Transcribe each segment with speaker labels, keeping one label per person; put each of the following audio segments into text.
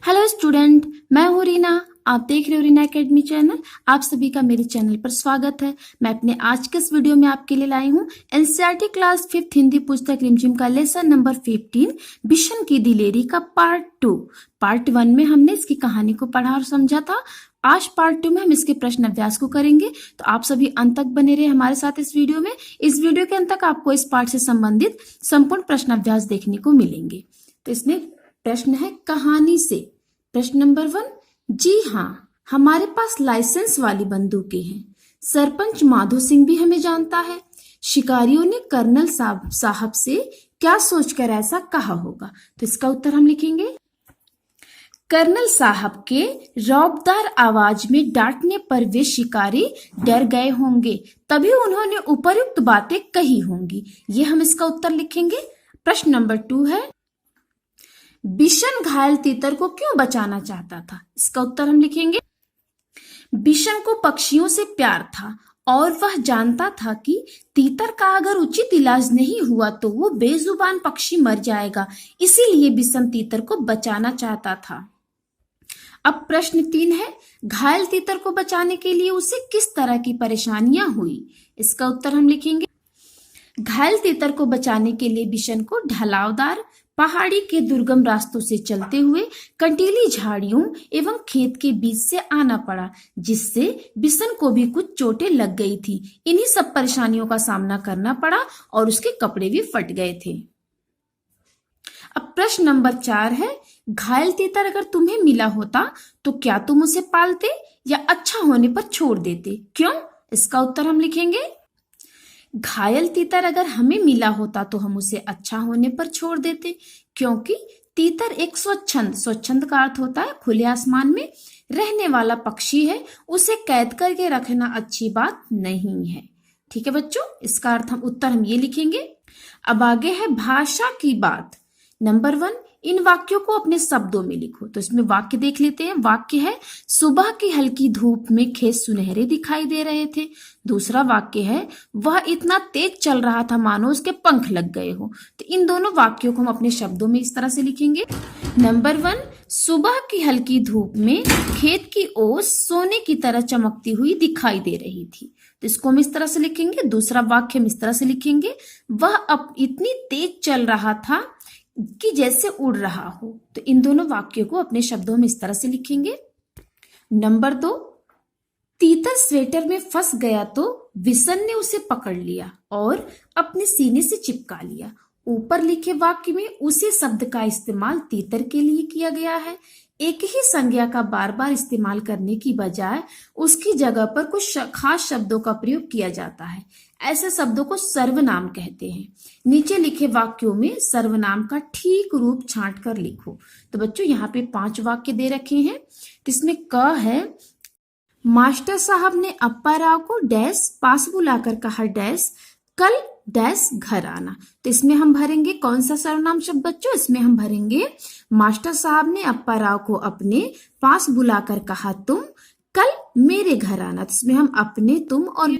Speaker 1: Hello student, मैं हूँ रीना। आप देख रहे हो रीना एकेडमी चैनल। आप सभी का मेरे चैनल पर स्वागत है। मैं अपने आज के इस वीडियो में आपके लिए लाई हूँ एनसीईआरटी क्लास 5th हिंदी पुस्तक रिमझिम का लेसन नंबर 15 बिशन की दिलेरी का पार्ट 2। पार्ट 1 में हमने इसकी कहानी को पढ़ा और समझा था। आज पार्ट 2 में हम इसके प्रश्न अभ्यास को करेंगे, तो आप सभी अंत तक बने रहे हमारे साथ इस वीडियो में। इस वीडियो के अंत तक आपको इस पार्ट से संबंधित संपूर्ण प्रश्न अभ्यास देखने को मिलेंगे। तो इसमें प्रश्न है कहानी से। प्रश्न नंबर 1, जी हाँ, हमारे पास लाइसेंस वाली बंदूकें हैं। सरपंच माधो सिंह भी हमें जानता है। शिकारियों ने कर्नल साहब से क्या सोचकर ऐसा कहा होगा? तो इसका उत्तर हम लिखेंगे। कर्नल साहब के रौबदार आवाज में डांटने पर वे शिकारी डर गए होंगे, तभी उन्होंने उपयुक्त बातें कही होंगी। ये हम इसका उत्तर लिखेंगे। प्रश्न नंबर 2 है, बिशन घायल तीतर को क्यों बचाना चाहता था? इसका उत्तर हम लिखेंगे। बिशन को पक्षियों से प्यार था और वह जानता था कि तीतर का अगर उचित इलाज नहीं हुआ तो वो बेजुबान पक्षी मर जाएगा, इसीलिए बिशन तीतर को बचाना चाहता था। अब प्रश्न 3 है, घायल तीतर को बचाने के लिए उसे किस तरह की परेशानियां हुई? इसका उत्तर हम लिखेंगे। घायल तीतर को बचाने के लिए बिशन को ढलावदार पहाड़ी के दुर्गम रास्तों से चलते हुए कंटीली झाड़ियों एवं खेत के बीच से आना पड़ा, जिससे बिशन को भी कुछ चोटें लग गई थी। इन्हीं सब परेशानियों का सामना करना पड़ा और उसके कपड़े भी फट गए थे। अब प्रश्न नंबर 4 है, घायल तीतर अगर तुम्हें मिला होता तो क्या तुम उसे पालते या अच्छा होने पर छोड़ देते? क्यों? इसका उत्तर हम लिखेंगे। घायल तीतर अगर हमें मिला होता तो हम उसे अच्छा होने पर छोड़ देते, क्योंकि तीतर एक स्वच्छंद का अर्थ होता है खुले आसमान में रहने वाला पक्षी है। उसे कैद करके रखना अच्छी बात नहीं है। ठीक है बच्चों, इसका उत्तर हम ये लिखेंगे। अब आगे है भाषा की बात। नंबर 1, इन वाक्यों को अपने शब्दों में लिखो। तो इसमें वाक्य देख लेते हैं। वाक्य है, सुबह की हल्की धूप में खेत सुनहरे दिखाई दे रहे थे। दूसरा वाक्य है, वह इतना तेज चल रहा था मानो उसके पंख लग गए हो। तो इन दोनों वाक्यों को हम अपने शब्दों में इस तरह से लिखेंगे। नंबर 1, सुबह की हल्की धूप में खेत की ओस सोने की तरह चमकती हुई दिखाई दे रही थी। तो इसको हम इस तरह से लिखेंगे। दूसरा वाक्य हम इस तरह से लिखेंगे, वह अब इतनी तेज चल रहा था कि जैसे उड़ रहा हो। तो इन दोनों वाक्यों को अपने शब्दों में इस तरह से लिखेंगे। नंबर 2, तीतर स्वेटर में फंस गया तो बिशन ने उसे पकड़ लिया और अपने सीने से चिपका लिया। ऊपर लिखे वाक्य में उसी शब्द का इस्तेमाल तीतर के लिए किया गया है। एक ही संज्ञा का बार बार इस्तेमाल करने की बजाय उसकी जगह पर कुछ खास शब्दों का प्रयोग किया जाता है। ऐसे शब्दों को सर्वनाम कहते हैं। नीचे लिखे वाक्यों में सर्वनाम का ठीक रूप छांट कर लिखो। तो बच्चों यहाँ पे 5 वाक्य दे रखे हैं। इसमें क है, मास्टर साहब ने अप्पा राव को डैश पास बुलाकर कहा डैश कल डैश घर आना। तो इसमें हम भरेंगे कौन सा सर्वनाम शब्द बच्चों? इसमें हम भरेंगे मास्टर साहब ने अप्पा राव को अपने पास बुलाकर कहा तुम कल मेरे घर आना। तो इसमें हम अपने, तुम और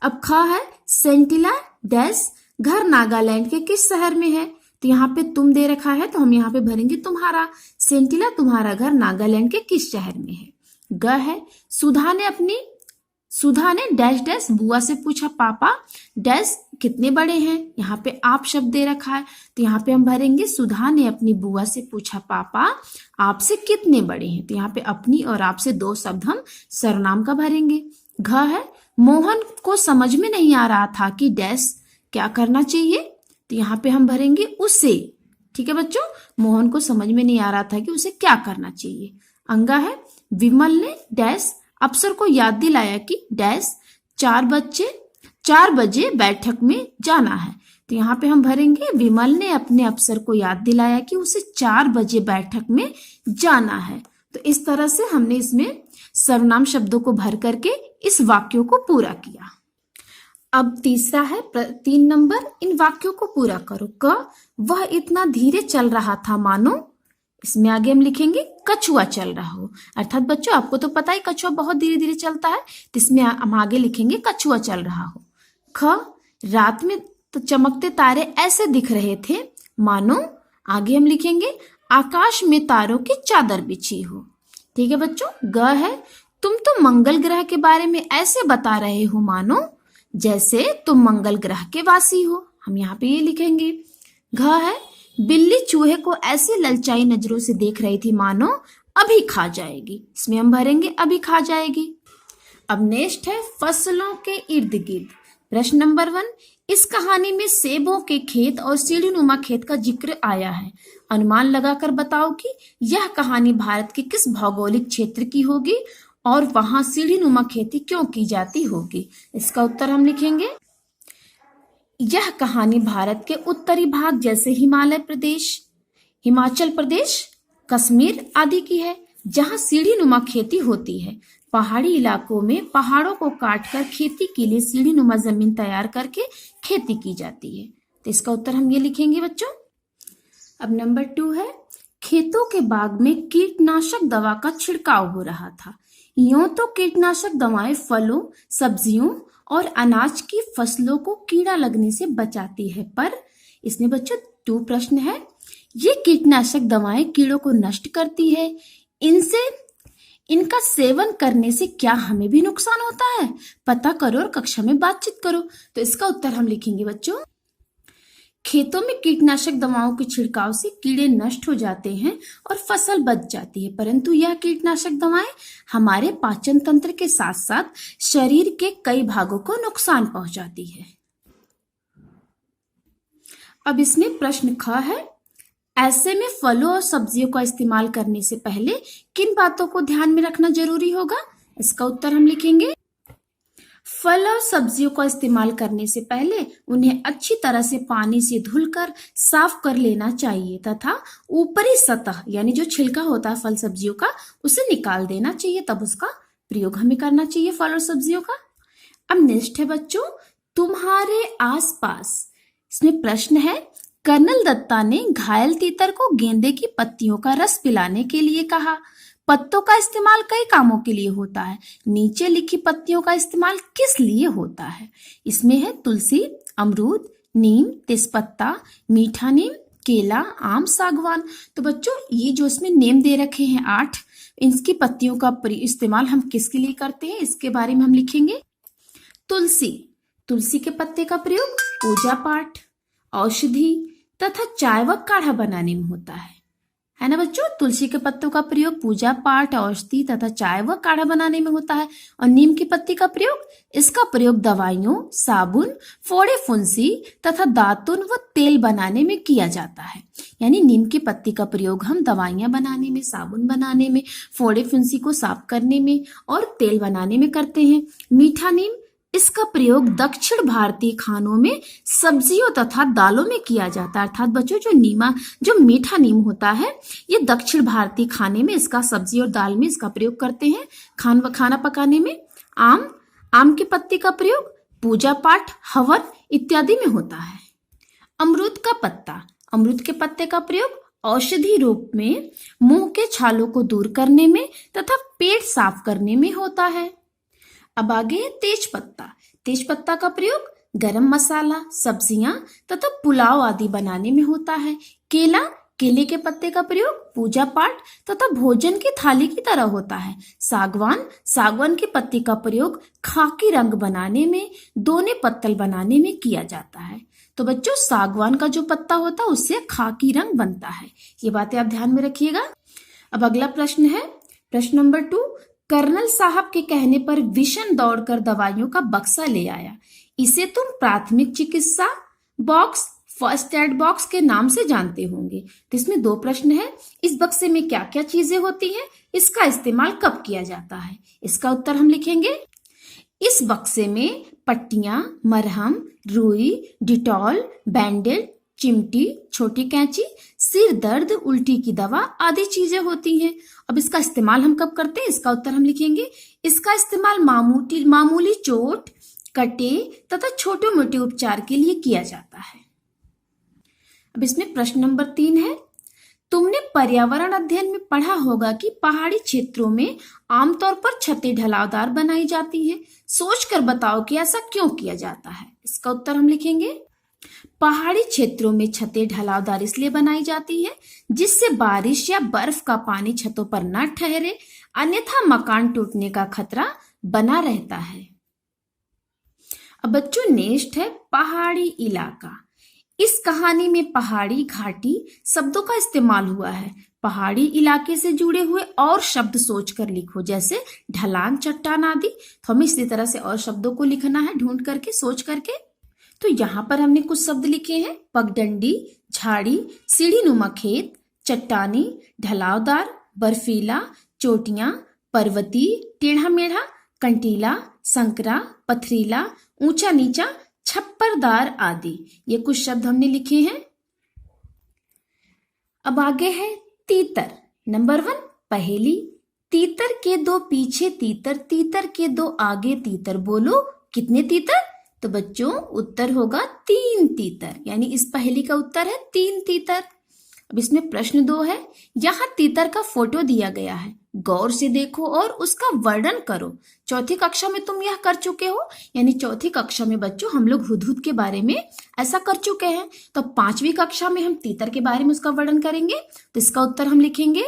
Speaker 1: अब खा है, सेंटिला डैश घर नागालैंड के किस शहर में है? तो यहाँ पे तुम दे रखा है तो हम यहाँ पे भरेंगे तुम्हारा। सेंटिला तुम्हारा घर नागालैंड के किस शहर में है? ग है, सुधा ने डैश डैश बुआ से पूछा पापा डैश कितने बड़े हैं? यहाँ पे आप शब्द दे रखा है तो यहाँ पे हम भरेंगे सुधा ने अपनी बुआ से पूछा पापा आपसे कितने बड़े हैं? तो यहाँ पे अपनी और आपसे 2 शब्द हम सर्वनाम का भरेंगे। घ है, मोहन को समझ में नहीं आ रहा था कि डैश क्या करना चाहिए। तो यहाँ पे हम भरेंगे उसे। ठीक है बच्चों, मोहन को समझ में नहीं आ रहा था कि उसे क्या करना चाहिए। अंगा है, विमल ने डैश अफसर को याद दिलाया कि डैश 4 बजे बैठक में जाना है। तो यहाँ पे हम भरेंगे विमल ने अपने अफसर को याद दिलाया कि उसे 4 बजे बैठक में जाना है। तो इस तरह से हमने इसमें सर्वनाम शब्दों को भर करके इस वाक्यों को पूरा किया। अब तीसरा है 3 नंबर, इन वाक्यों को पूरा करो। क, वह इतना धीरे चल रहा था मानो, इसमें आगे हम लिखेंगे कछुआ चल रहा हो। अर्थात बच्चों आपको तो पता है कछुआ बहुत धीरे धीरे चलता है, तो इसमें हम आगे लिखेंगे कछुआ चल रहा हो। ख, रात में तो चमकते तारे ऐसे दिख रहे थे मानो, आगे हम लिखेंगे आकाश में तारों की चादर बिछी हो। ठीक है बच्चों। ग है, तुम तो मंगल ग्रह के बारे में ऐसे बता रहे हो मानो जैसे तुम मंगल ग्रह के वासी हो। हम यहाँ पे ये लिखेंगे। घ है, बिल्ली चूहे को ऐसे ललचाई नजरों से देख रही थी मानो अभी खा जाएगी। इसमें हम भरेंगे अभी खा जाएगी। अब नेक्स्ट है फसलों के इर्द गिर्द। प्रश्न नंबर 1, इस कहानी में सेबों के खेत और सीढ़ीनुमा खेत का जिक्र आया है। अनुमान लगाकर बताओ कि यह कहानी भारत के किस भौगोलिक क्षेत्र की होगी और वहां सीढ़ीनुमा खेती क्यों की जाती होगी। इसका उत्तर हम लिखेंगे। यह कहानी भारत के उत्तरी भाग जैसे हिमाचल प्रदेश, कश्मीर आदि की है, जहां सीढ़ीनुमा खेती होती है। पहाड़ी इलाकों में पहाड़ों को काटकर खेती के लिए सीढ़ीनुमा जमीन तैयार करके खेती की जाती है। तो इसका उत्तर हम ये लिखेंगे बच्चों। अब नंबर 2 है, खेतों के बाग में कीटनाशक दवा का छिड़काव हो रहा था। यूं तो कीटनाशक दवाएं फलों, सब्जियों और अनाज की फसलों को कीड़ा लगने से बचाती है, पर इसमें बच्चों 2 प्रश्न है। ये कीटनाशक दवाएं कीड़ों को नष्ट करती है, इनका सेवन करने से क्या हमें भी नुकसान होता है? पता करो और कक्षा में बातचीत करो। तो इसका उत्तर हम लिखेंगे बच्चों। खेतों में कीटनाशक दवाओं के छिड़काव से कीड़े नष्ट हो जाते हैं और फसल बच जाती है, परंतु यह कीटनाशक दवाएं हमारे पाचन तंत्र के साथ साथ शरीर के कई भागों को नुकसान पहुंचाती है। अब इसमें प्रश्न ख है, ऐसे में फलों और सब्जियों का इस्तेमाल करने से पहले किन बातों को ध्यान में रखना जरूरी होगा? इसका उत्तर हम लिखेंगे। फल और सब्जियों का इस्तेमाल करने से पहले उन्हें अच्छी तरह से पानी से धुलकर साफ कर लेना चाहिए तथा ऊपरी सतह यानी जो छिलका होता है फल सब्जियों का उसे निकाल देना चाहिए, तब उसका प्रयोग हमें करना चाहिए फल और सब्जियों का। अब नेक्स्ट है बच्चों, तुम्हारे आसपास। इसमें प्रश्न है, कर्नल दत्ता ने घायल तीतर को गेंदे की पत्तियों का रस पिलाने के लिए कहा। पत्तों का इस्तेमाल कई कामों के लिए होता है, नीचे लिखी पत्तियों का इस्तेमाल किस लिए होता है? इसमें है तुलसी, अमरूद, नीम, तेजपत्ता, मीठा नीम, केला, आम, सागवान। तो बच्चों ये जो इसमें नेम दे रखे हैं 8, इनकी पत्तियों का इस्तेमाल हम किसके लिए करते हैं इसके बारे में हम लिखेंगे। तुलसी के पत्ते का प्रयोग पूजा पाठ, औषधि तथा चाय व काढ़ा बनाने में होता है ना बच्चों। तुलसी के पत्तों का प्रयोग पूजा पाठ, औषधि तथा चाय व काढ़ा बनाने में होता है। और नीम की पत्ती का प्रयोग, इसका प्रयोग दवाइयों, साबुन, फोड़े फुंसी तथा दातुन व तेल बनाने में किया जाता है। यानी नीम की पत्ती का प्रयोग हम दवाइयां बनाने में, साबुन बनाने में, फोड़े फुंसी को साफ करने में और तेल बनाने में करते हैं। मीठा नीम, इसका प्रयोग दक्षिण भारतीय खानों में सब्जियों तथा दालों में किया जाता है। अर्थात बच्चों जो मीठा नीम होता है ये दक्षिण भारतीय खाने में इसका सब्जी और दाल में इसका प्रयोग करते हैं खाना पकाने में। आम की पत्ती का प्रयोग पूजा पाठ, हवन इत्यादि में होता है। अमरूद के पत्ते का प्रयोग औषधि रूप में मुंह के छालों को दूर करने में तथा पेट साफ करने में होता है। अब आगे है तेजपत्ता का प्रयोग गरम मसाला, सब्जियां तथा पुलाव आदि बनाने में होता है। केले के पत्ते का प्रयोग पूजा पाठ तथा भोजन की थाली की तरह होता है। सागवान की पत्ती का प्रयोग खाकी रंग बनाने में, दोने पत्तल बनाने में किया जाता है। तो बच्चों सागवान का जो पत्ता होता है उससे खाकी रंग बनता है। ये बातें आप ध्यान में रखिएगा। अब अगला प्रश्न है प्रश्न नंबर 2, कर्नल साहब के कहने पर विशन दौड़कर दवाइयों का बक्सा ले आया। इसे तुम प्राथमिक चिकित्सा बॉक्स, फर्स्ट एड बॉक्स के नाम से जानते होंगे। तो इसमें 2 प्रश्न है, इस बक्से में क्या क्या चीजें होती हैं, इसका इस्तेमाल कब किया जाता है? इसका उत्तर हम लिखेंगे। इस बक्से में पट्टियां, मरहम, रुई, डिटॉल, बैंडेड, चिमटी, छोटी कैंची, सिर दर्द, उल्टी की दवा आदि चीजें होती हैं। अब इसका इस्तेमाल हम कब करते हैं? इसका उत्तर हम लिखेंगे। इसका इस्तेमाल मामूली चोट, कटे तथा छोटे मोटे उपचार के लिए किया जाता है। अब इसमें प्रश्न नंबर 3 है, तुमने पर्यावरण अध्ययन में पढ़ा होगा कि पहाड़ी क्षेत्रों में आमतौर पर छतें ढलावदार बनाई जाती हैं। सोचकर बताओ कि ऐसा क्यों किया जाता है। इसका उत्तर हम लिखेंगे। पहाड़ी क्षेत्रों में छतें ढलावदार इसलिए बनाई जाती है जिससे बारिश या बर्फ का पानी छतों पर न ठहरे, अन्यथा मकान टूटने का खतरा बना रहता है। अब बच्चों नेक्स्ट है पहाड़ी इलाका। इस कहानी में पहाड़ी घाटी शब्दों का इस्तेमाल हुआ है। पहाड़ी इलाके से जुड़े हुए और शब्द सोचकर लिखो, जैसे ढलान, चट्टान आदि। तो हमें इसी तरह से और शब्दों को लिखना है, ढूंढ करके, सोच करके। तो यहाँ पर हमने कुछ शब्द लिखे हैं, पगडंडी, झाड़ी, सीढ़ी नुमा खेत, चट्टानी, ढलावदार, बर्फीला, चोटियां, पर्वती, टेढ़ा मेढ़ा, कंटीला, संकरा, पथरीला, ऊंचा नीचा, छप्परदार आदि। ये कुछ शब्द हमने लिखे हैं। अब आगे है तीतर। नंबर 1 पहेली। तीतर के 2 पीछे तीतर, तीतर के 2 आगे तीतर, बोलो कितने तीतर? तो बच्चों उत्तर होगा 3 तीतर, यानी इस पहेली का उत्तर है 3 तीतर। अब इसमें प्रश्न 2 है। यहाँ तीतर का फोटो दिया गया है, गौर से देखो और उसका वर्णन करो। चौथी कक्षा में तुम यह कर चुके हो, यानी चौथी कक्षा में बच्चों हम लोग हुदहुद के बारे में ऐसा कर चुके हैं। तो 5वीं कक्षा में हम तीतर के बारे में उसका वर्णन करेंगे। तो इसका उत्तर हम लिखेंगे,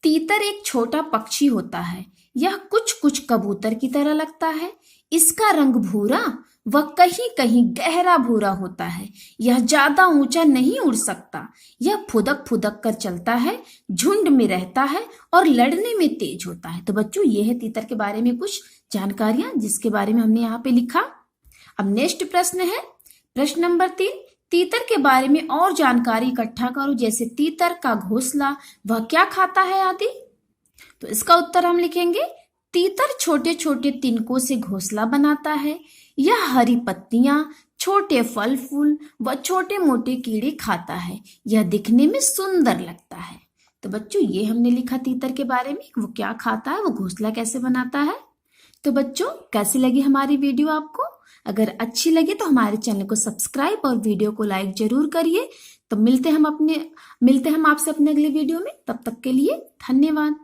Speaker 1: तीतर एक छोटा पक्षी होता है। यह कुछ कुछ कबूतर की तरह लगता है। इसका रंग भूरा व कहीं कहीं गहरा भूरा होता है। यह ज्यादा ऊंचा नहीं उड़ सकता। यह फुदक फुदक कर चलता है, झुंड में रहता है और लड़ने में तेज होता है। तो बच्चों ये है तीतर के बारे में कुछ जानकारियां जिसके बारे में हमने यहाँ पे लिखा। अब नेक्स्ट प्रश्न है प्रश्न नंबर 3। तीतर के बारे में और जानकारी इकट्ठा करो, जैसे तीतर का घोंसला, वह क्या खाता है आदि। तो इसका उत्तर हम लिखेंगे, तीतर छोटे छोटे तिनकों से घोंसला बनाता है। यह हरी पत्तियां, छोटे फल फूल व छोटे मोटे कीड़े खाता है। यह दिखने में सुंदर लगता है। तो बच्चों ये हमने लिखा तीतर के बारे में, वो क्या खाता है, वो घोंसला कैसे बनाता है। तो बच्चों कैसी लगी हमारी वीडियो आपको? अगर अच्छी लगी तो हमारे चैनल को सब्सक्राइब और वीडियो को लाइक जरूर करिए। तो मिलते हैं हम आपसे अपने अगले वीडियो में। तब तक के लिए धन्यवाद।